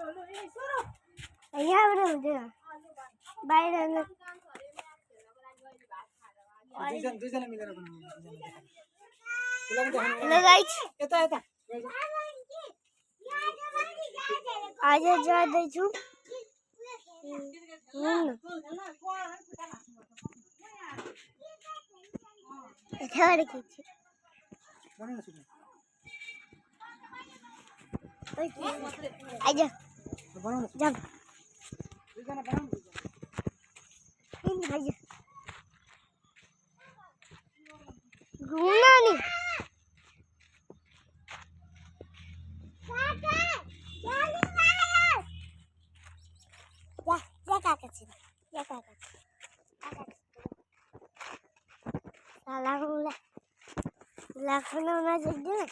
અહીંયા બધું છે બહાર हेलो गाइस आज जा दे छु एथारे की छी आजा जब इन आजा घूमना नहीं लाखों ना